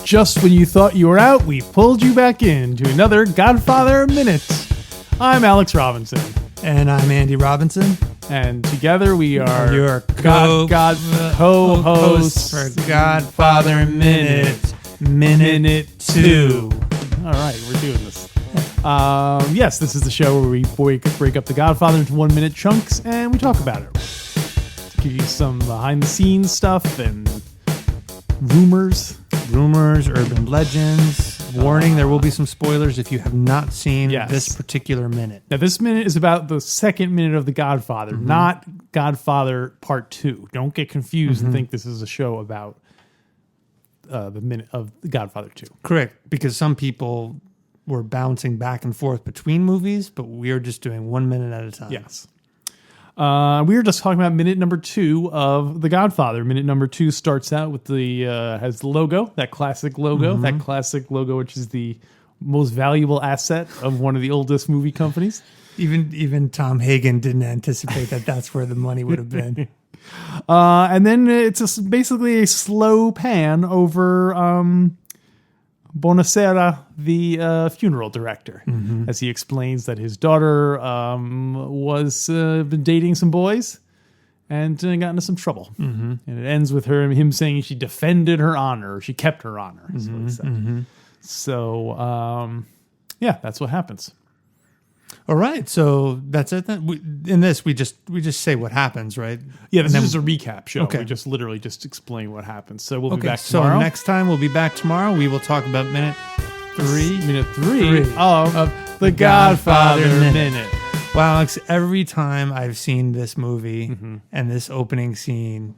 Just when you thought you were out, we pulled you back in to another Godfather Minute. I'm Alex Robinson. And I'm Andy Robinson. And together we are your co-hosts for Godfather Minute 2. All right, we're doing this. Yes, this is the show where we break up the Godfather into 1 minute chunks and we talk about it. To give you some behind the scenes stuff and rumors, urban legends. Warning, there will be some spoilers if you have not seen this particular minute. Now, this minute is about the second minute of The Godfather, not Godfather Part 2. Don't get confused and think this is a show about the minute of The Godfather 2. Correct, because some people were bouncing back and forth between movies, but we're just doing 1 minute at a time. Yes. We were just talking about minute number 2 of The Godfather. Minute number 2 starts out with has the logo, that classic logo, which is the most valuable asset of one of the oldest movie companies. Even Tom Hagen didn't anticipate that that's where the money would have been. And then it's basically a slow pan over Bonasera, the funeral director, as he explains that his daughter was been dating some boys and got into some trouble. And it ends with him saying she defended her honor, she kept her honor. Is what he said. So, that's what happens. All right, so that's it then. In this, we just say what happens, right? Yeah, this is just a recap show. Okay. We just literally just explain what happens. So we'll be back tomorrow. So next time we'll be back tomorrow. We will talk about minute 3. Minute 3 of The Godfather Minute. Wow, Alex, every time I've seen this movie and this opening scene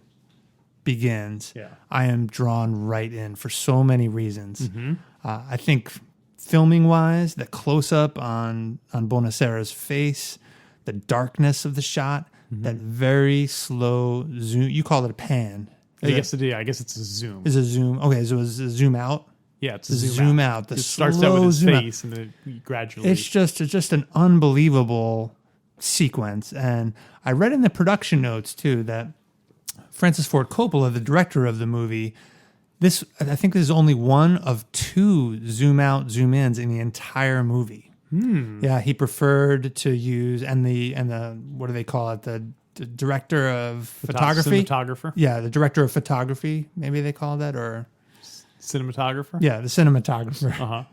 begins, I am drawn right in for so many reasons. I think filming-wise, the close-up on Bonasera's face, the darkness of the shot, that very slow zoom. You call it a pan. I guess it's a zoom. Is a zoom. Okay, so it's a zoom out? Yeah, it's a zoom out. It starts out with his face and then gradually. It's just an unbelievable sequence. And I read in the production notes, too, that Francis Ford Coppola, the director of the movie, I think this is only one of 2 zoom out, zoom ins in the entire movie. Yeah, he preferred to use and the what do they call it? The director of photography. Cinematographer. Yeah, the director of photography. Maybe they call that, or cinematographer. Yeah, the cinematographer.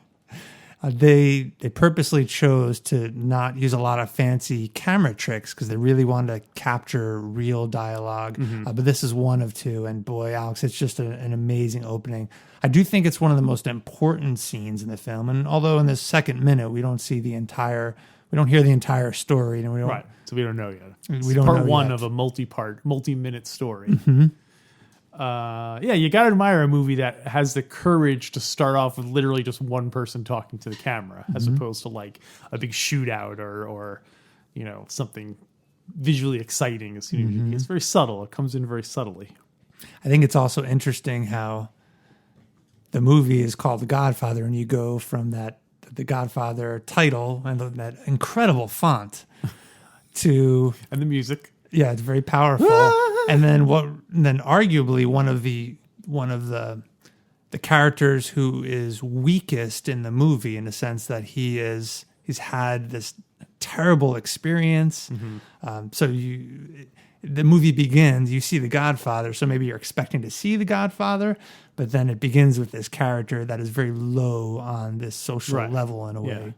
They purposely chose to not use a lot of fancy camera tricks because they really wanted to capture real dialogue. But this is one of 2, and boy, Alex, it's just an amazing opening. I do think it's one of the most important scenes in the film, and although in this second minute we don't hear the entire story, and right, so we don't know yet. We don't know part 1 yet. of a multi-minute story. You gotta admire a movie that has the courage to start off with literally just one person talking to the camera, as opposed to like a big shootout or something visually exciting. As soon as it's very subtle, it comes in very subtly. I think it's also interesting how the movie is called The Godfather, and you go from the Godfather title and that incredible font to and the music. Yeah, it's very powerful. And then arguably one of the characters who is weakest in the movie, in the sense that he's had this terrible experience. The movie begins, you see the Godfather, so maybe you're expecting to see the Godfather, but then it begins with this character that is very low on this social level in a way.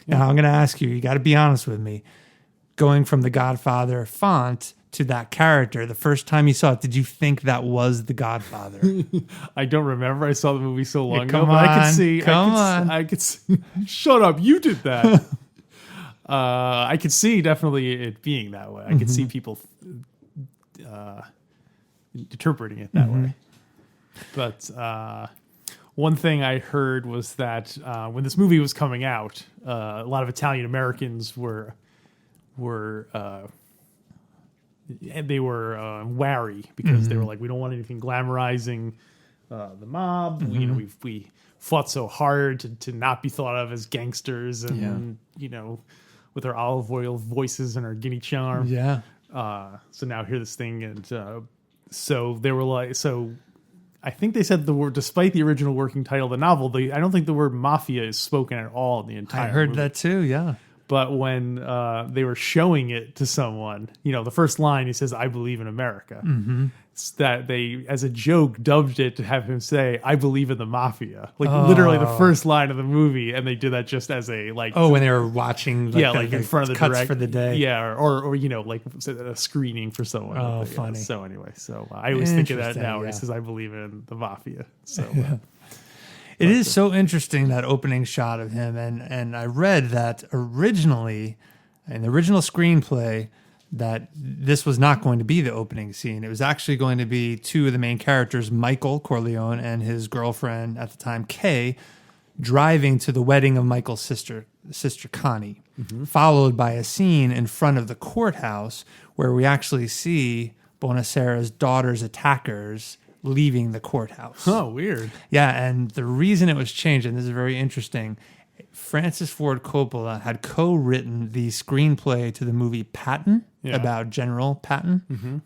Now I'm going to ask you got to be honest with me. Going from the Godfather font to that character, the first time you saw it, did you think that was the Godfather? I don't remember. I saw the movie so long ago, but I could see. I could see. Shut up! You did that. I could see definitely it being that way. I could see people interpreting it that way. But One thing I heard was that when this movie was coming out, a lot of Italian Americans were wary because they were like, we don't want anything glamorizing the mob. We fought so hard to not be thought of as gangsters, and with our olive oil voices and our guinea charm. Yeah. So now hear this thing, and so they were like, so I think they said the word, despite the original working title of the novel, I don't think the word mafia is spoken at all in the entire. I heard movie. that too. Yeah. But when they were showing it to someone, the first line, he says, "I believe in America." Mm-hmm. It's that they, as a joke, dubbed it to have him say, "I believe in the mafia." Literally the first line of the movie. And they did that just as a, like... Oh, when they were watching... in front of the cuts for the day. Yeah, or like a screening for someone. Oh, funny. So anyway, I always think of that now where he says, "I believe in the mafia." So... It is so interesting, that opening shot of him. And I read that originally, in the original screenplay, that this was not going to be the opening scene. It was actually going to be two of the main characters, Michael Corleone and his girlfriend at the time, Kay, driving to the wedding of Michael's sister Connie, followed by a scene in front of the courthouse where we actually see Bonasera's daughter's attackers leaving the courthouse. Oh, weird. Yeah, and the reason it was changed, and this is very interesting, Francis Ford Coppola had co-written the screenplay to the movie Patton, about General Patton. Mm-hmm.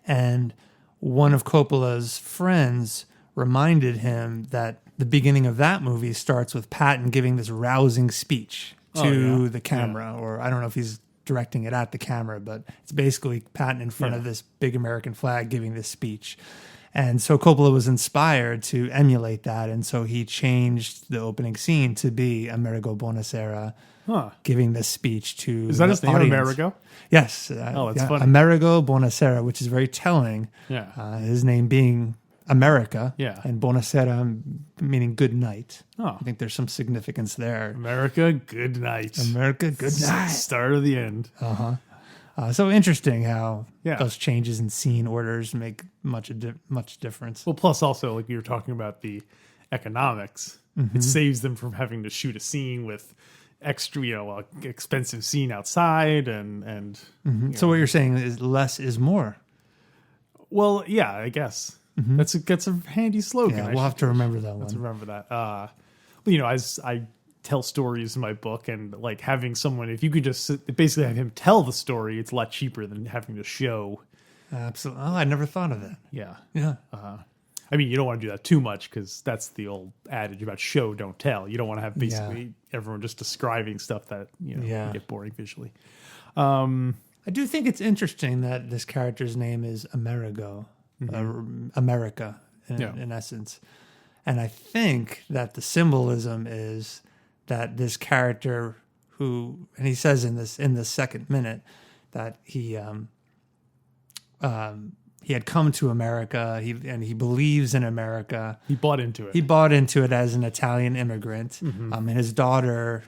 And one of Coppola's friends reminded him that the beginning of that movie starts with Patton giving this rousing speech to the camera, or I don't know if he's directing it at the camera, but it's basically Patton in front of this big American flag giving this speech. And so Coppola was inspired to emulate that, and so he changed the opening scene to be Amerigo Bonasera giving this speech to Is that his name, audience. Amerigo? Yes. That's funny. Amerigo Bonasera, which is very telling. Yeah. His name being America, and Bonasera meaning good night. Oh. I think there's some significance there. America, good night. America, good night. Start of the end. So interesting how those changes in scene orders make much difference. Well, plus also, like you were talking about the economics, it saves them from having to shoot a scene with extra, expensive scene outside and. So what you're saying is less is more. Well, yeah, I guess that's a handy slogan. Yeah, we'll have to remember that one. Let's remember that. As I tell stories in my book, and like having someone, if you could just basically have him tell the story, it's a lot cheaper than having to show. Absolutely. Oh, I never thought of that. Yeah. I mean, you don't want to do that too much because that's the old adage about show, don't tell. You don't want to have basically everyone just describing stuff that can get boring visually. I do think it's interesting that this character's name is Amerigo, America, in essence. And I think that the symbolism is that this character who, and he says in the second minute that he had come to America, he believes in America. He bought into it. He bought into it as an Italian immigrant. And his daughter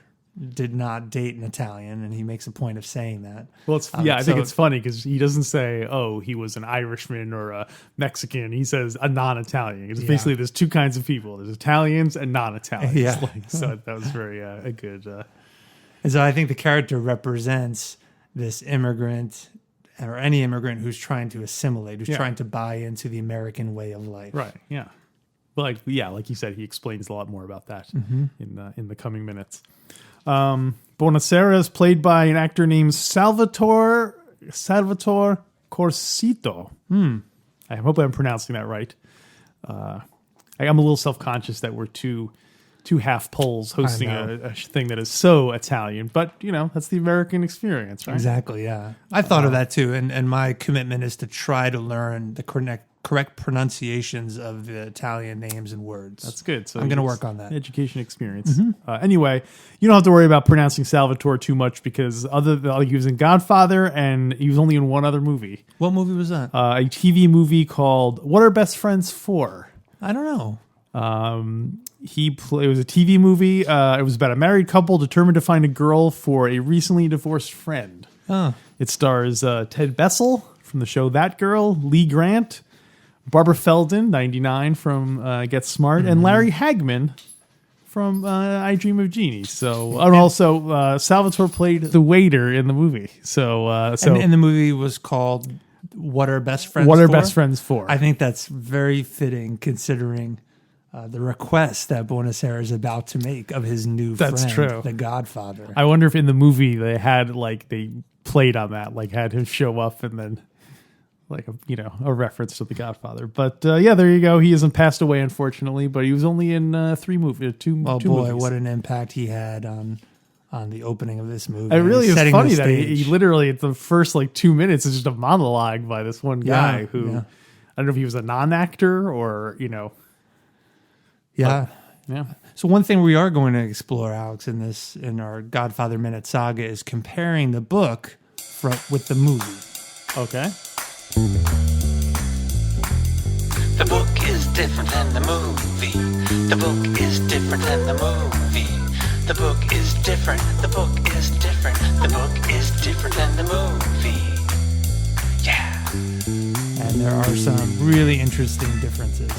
did not date an Italian, and he makes a point of saying that. Well, I think it's funny because he doesn't say, "Oh, he was an Irishman or a Mexican." He says a non-Italian. It's basically there's two kinds of people: there's Italians and non-Italians. Yeah. So that was very a good. And so I think the character represents this immigrant, or any immigrant who's trying to assimilate, who's trying to buy into the American way of life. Right. Yeah. But like you said, he explains a lot more about that in the coming minutes. Bonasera is played by an actor named Salvatore Corsito. I hope I'm pronouncing that right. I'm a little self-conscious that we're two half Poles hosting a thing that is so Italian, but that's the American experience, right? Exactly. Yeah, I thought of that too, and my commitment is to try to learn the correct pronunciations of the Italian names and words. That's good. So I'm going to work on that. Education experience. Anyway, you don't have to worry about pronouncing Salvatore too much because he was in Godfather and he was only in one other movie. What movie was that? A TV movie called What Are Best Friends For? I don't know. It was a TV movie. It was about a married couple determined to find a girl for a recently divorced friend. It stars Ted Bessel from the show That Girl, Lee Grant, Barbara Feldon, 99, from Get Smart, and Larry Hagman from I Dream of Jeannie. So, and also Salvatore played the waiter in the movie. So, and the movie was called What Are Best Friends What Are For? Best Friends For? I think that's very fitting considering the request that Bonasera is about to make of his new That's friend, true. the Godfather. I wonder if in the movie they had they played on that, had him show up and then a reference to the Godfather. But there you go. He hasn't passed away, unfortunately, but he was only in two movies. What an impact he had on the opening of this movie. It really is setting funny the that he stage. literally at the first 2 minutes is just a monologue by this one guy who yeah. I don't know if he was a non-actor or Yeah. yeah. So one thing we are going to explore, Alex, in our Godfather Minute saga is comparing the book with the movie. Okay. The book is different than the movie. The book is different than the movie. The book is different. The book is different. The book is different than the movie. Yeah. And there are some really interesting differences.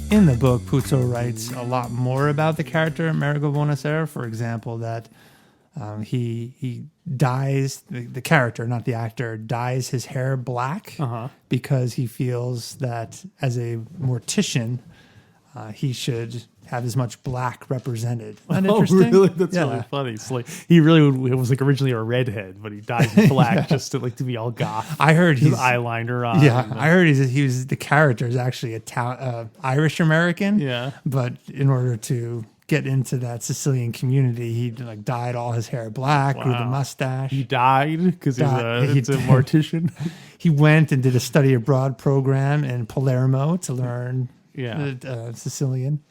In the book, Puzo writes a lot more about the character Amerigo Bonasera. For example, that he dyes, the character, not the actor, dyes his hair black because he feels that as a mortician, he should have as much black represented. Isn't that interesting? Really? That's really funny. It's he really was originally a redhead, but he dyed black just to be all goth. I heard his he's eyeliner on. Yeah, I heard he was the character is actually Irish American. Yeah, but in order to get into that Sicilian community, he dyed all his hair black, grew the mustache. He died because he's a mortician. He went and did a study abroad program in Palermo to learn Sicilian.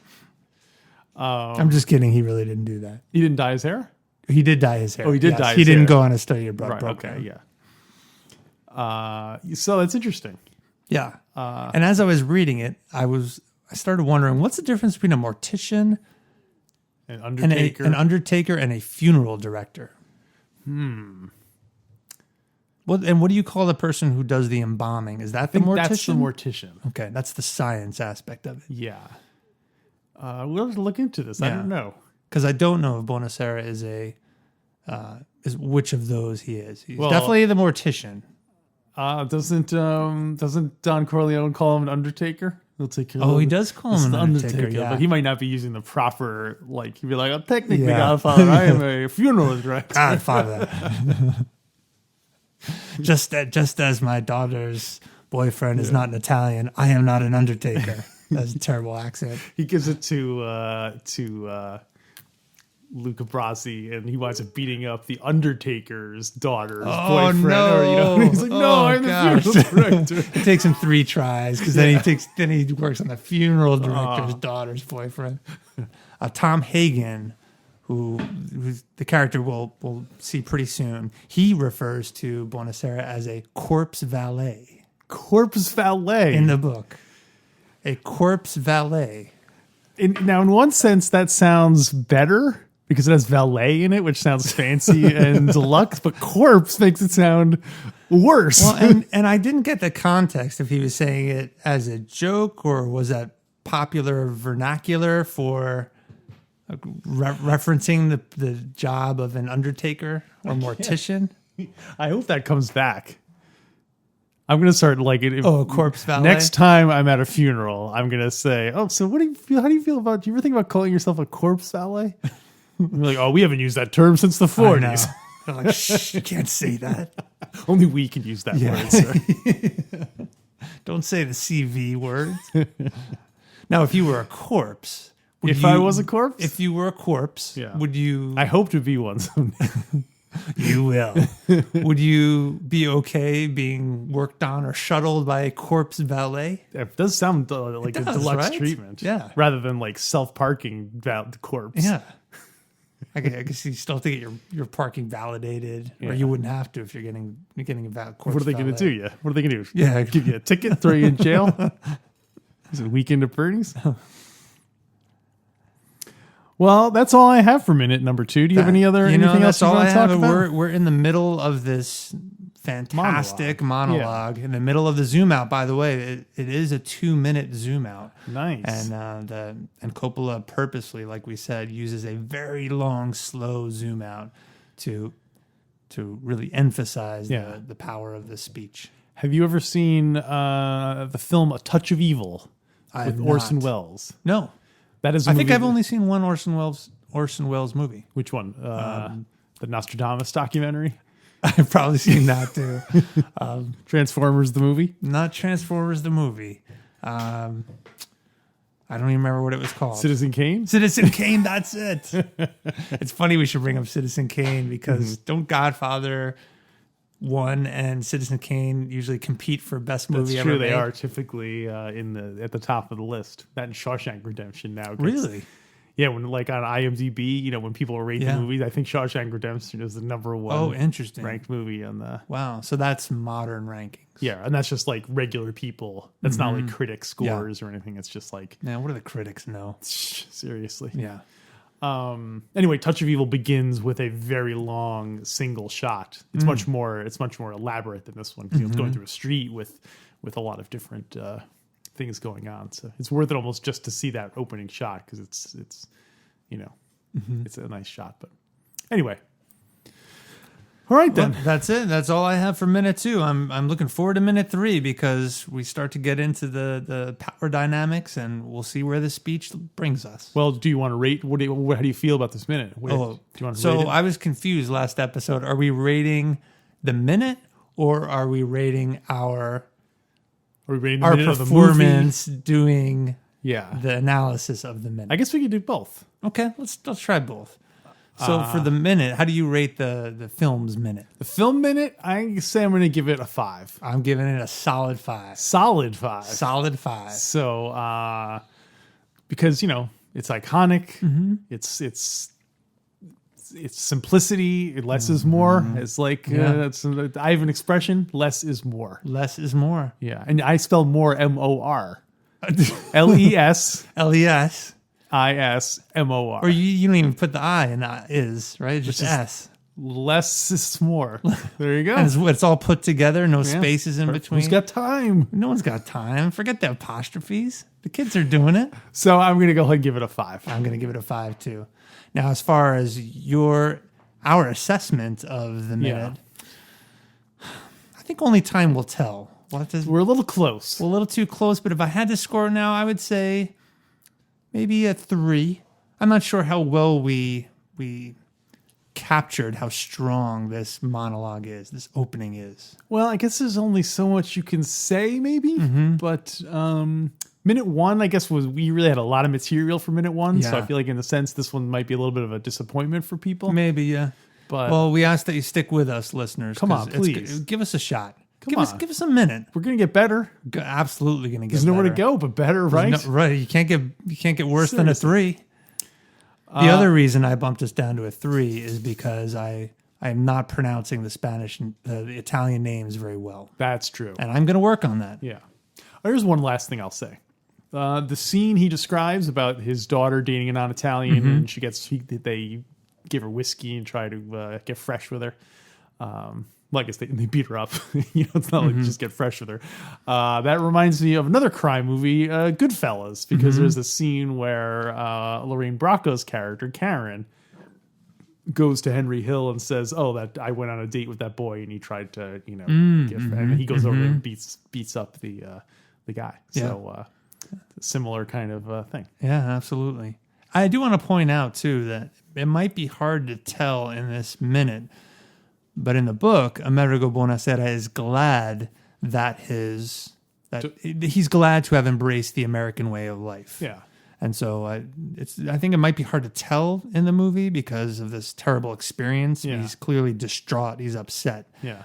I'm just kidding. He really didn't do that. He didn't dye his hair? He did dye his hair. Oh, he did dye his hair. He didn't go on a study abroad program. Okay, yeah. So that's interesting. Yeah. And as I was reading it, I started wondering, what's the difference between a mortician, an undertaker, and a funeral director? What do you call the person who does the embalming? Is that the mortician? That's the mortician. Okay, that's the science aspect of it. Yeah. We'll have to look into this. I don't know. Because I don't know if Bonasera is which of those he is. He's definitely the mortician. Doesn't Don Corleone call him an undertaker? He'll take care he does call him an undertaker, yeah. But he might not be using the proper, he'd be like, I'm technically Godfather. I am a funeral director. Godfather. just as my daughter's boyfriend is not an Italian, I am not an undertaker. That's a terrible accent. He gives it to Luca Brasi, and he winds up beating up the Undertaker's daughter's boyfriend. No. Or, he's like, no, I'm the funeral director. It takes him 3 tries because then he works on the funeral director's daughter's boyfriend. Tom Hagen, who's the character we'll see pretty soon, he refers to Bonasera as a corpse valet. Corpse valet in the book. A corpse valet. Now, in one sense, that sounds better because it has valet in it, which sounds fancy and deluxe, but corpse makes it sound worse. Well, and I didn't get the context if he was saying it as a joke or was that popular vernacular for referencing the job of an undertaker or mortician. I hope that comes back. I'm gonna start a corpse valet. Next time I'm at a funeral, I'm gonna say, so what do you feel? How do you feel about? Do you ever think about calling yourself a corpse valet? I'm like, we haven't used that term since the 40s. They're like, shh, you can't say that. Only we can use that word, sir. Don't say the CV word. Now, if you were a corpse, I was a corpse, if you were a corpse, would you? I hope to be one someday. You will. Would you be okay being worked on or shuttled by a corpse valet? It does sound like a deluxe treatment. Yeah. Rather than self-parking corpse. Yeah. I guess you still have to get your parking validated, or you wouldn't have to if you're getting a corpse. What are they going to do? Yeah. What are they going to do? Yeah. Give you a ticket, throw you in jail? Is it weekend at Bernie's? Well, that's all I have for minute number 2. Do you have anything else you want to talk about? We're in the middle of this fantastic monologue in the middle of the zoom out. By the way, it is a 2-minute zoom out. Nice. And Coppola purposely, like we said, uses a very long, slow zoom out to really emphasize the power of the speech. Have you ever seen the film A Touch of Evil with Orson Welles? No. That is. I think I've only seen one Orson Welles movie. Which one? The Nostradamus documentary. I've probably seen that too. Transformers the movie. Not Transformers the movie. I don't even remember what it was called. Citizen Kane. Citizen Kane. That's it. It's funny we should bring up Citizen Kane because don't Godfather 1 and Citizen Kane usually compete for best movie That's ever true. made? They are typically at the top of the list. That and Shawshank Redemption now. Really? Yeah, when like on IMDb, when people rate the movies, I think Shawshank Redemption is the number one. Oh, interesting. Ranked movie on the. Wow, so that's modern rankings. Yeah, and that's just like regular people. That's not like critic scores or anything. It's just like. Now, what do the critics know? Seriously. Yeah. Anyway, Touch of Evil begins with a very long single shot. It's much more elaborate than this one because it's going through a street with a lot of different things going on. So it's worth it almost just to see that opening shot because it's it's a nice shot. But anyway, all right then. Well, that's it. That's all I have for minute 2. I'm looking forward to minute 3 because we start to get into the power dynamics and we'll see where the speech brings us. Well, do you want to rate? How do you feel about this minute? Do you want to rate it? I was confused last episode. Are we rating the minute or are we rating our performance doing the analysis of the minute? I guess we could do both. Okay, let's try both. So for the minute, how do you rate the film's minute? The film minute, I say I'm going to give it a 5. I'm giving it a solid 5. Solid 5. Solid 5. So, because it's iconic. It's simplicity. Less is more. It's like I have an expression. Less is more. Less is more. Yeah, and I spell more MOR. LES. LES. ISMOR. Or you don't even put the I in that is, right? Just S. Less is more. There you go. And it's all put together, no spaces in between. Who's got time? No one's got time. Forget the apostrophes. The kids are doing it. So I'm going to go ahead and give it a 5. I'm going to give it a 5 too. Now, as far as our assessment of the minute, I think only time will tell. We're a little close. We're a little too close, but if I had to score now, I would say maybe a 3. I'm not sure how well we captured how strong this monologue is, this opening is. Well, I guess there's only so much you can say, maybe. But minute 1, I guess, we really had a lot of material for minute 1. Yeah. So I feel like in a sense, this one might be a little bit of a disappointment for people. Maybe, yeah. But well, we ask that you stick with us, listeners. Come on, please. Give us a shot. Give us a minute. We're gonna get better. Absolutely gonna get. There's nowhere to go but better, right? Right. You can't get worse than a 3. The other reason I bumped us down to a 3 is because I am not pronouncing the Spanish, the Italian names very well. That's true, and I'm gonna work on that. Yeah. Here's one last thing I'll say. The scene he describes about his daughter dating a non-Italian, and they give her whiskey and try to get fresh with her. Well, I guess they beat her up. It's not like just get fresh with her. That reminds me of another crime movie, Goodfellas, because there's a scene where Lorraine Bracco's character, Karen, goes to Henry Hill and says, "Oh, that I went on a date with that boy, and he tried to, and he goes over and beats up the guy." Yeah. So similar kind of thing. Yeah, absolutely. I do want to point out too that it might be hard to tell in this minute. But in the book, Amerigo Bonasera is glad that he's glad to have embraced the American way of life. Yeah. And so I think it might be hard to tell in the movie because of this terrible experience. Yeah. He's clearly distraught. He's upset. Yeah.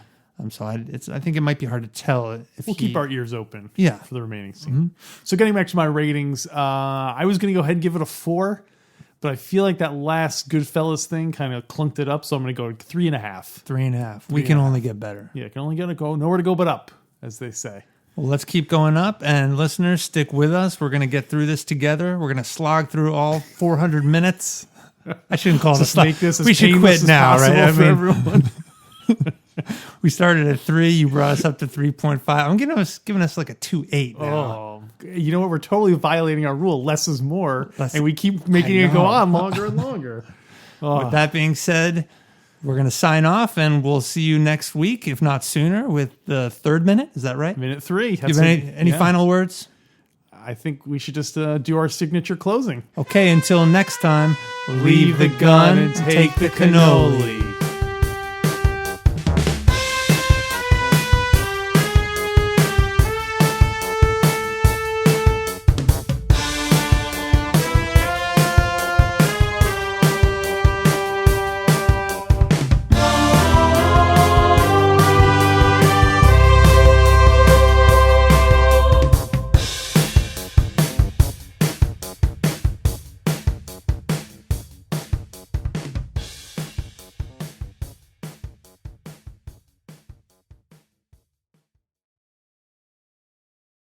So I think it might be hard to tell if we'll keep our ears open. Yeah. For the remaining scene. So getting back to my ratings, I was going to go ahead and give it a 4. But I feel like that last Goodfellas thing kind of clunked it up, so I'm going to go 3.5. 3.5. We can only get better. Yeah, can only go nowhere to go but up, as they say. Well, let's keep going up, and listeners, stick with us. We're going to get through this together. We're going to slog through all 400 minutes. I shouldn't call it a slog. Make this as we should painless quit as now, possible right? for everyone. We started at 3. You brought us up to 3.5. I'm giving us like a 2.8 now. Oh, you know what? We're totally violating our rule. Less is more. And we keep making I it go know. on longer and longer. With that being said, we're going to sign off, and we'll see you next week, if not sooner, with the 3rd minute. Is that right? Minute 3. Do you have any final words? I think we should just do our signature closing. Okay, until next time, leave the gun and take the cannoli.